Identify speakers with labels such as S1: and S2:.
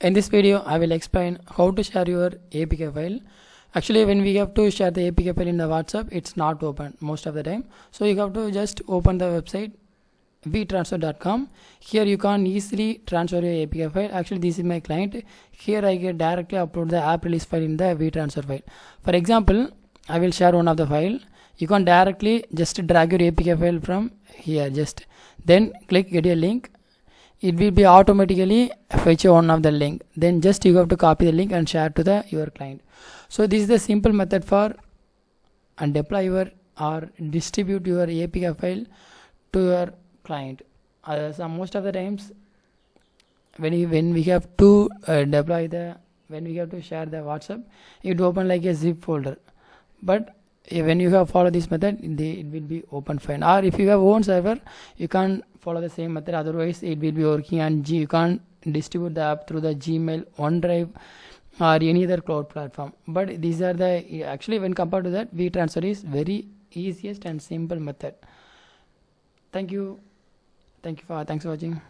S1: In this video, I will explain how to share your APK file. Actually, when we have to share the APK file in the WhatsApp, it's not open most of the time. So you have to just open the website vtransfer.com. Here you can easily transfer your APK file. Actually, this is my client. Here I can directly upload the app release file in the vtransfer file. For example, I will share one of the file. You can directly just drag your APK file from here. Just then click get a link. It will be automatically fetch one of the link. Then just you have to copy the link and share to your client. So this is the simple method for and deploy your or distribute your APK file to your client. Most of the times when we have to when we have to share the WhatsApp, it open like a zip folder. But when you have follow this method, it will be open fine. Or if you have own server, you can follow the same method. Otherwise, it will be working and you can distribute the app through the Gmail, OneDrive, or any other cloud platform. But these are the actually when compared to that, vTransfer is very easiest and simple method. Thanks for watching.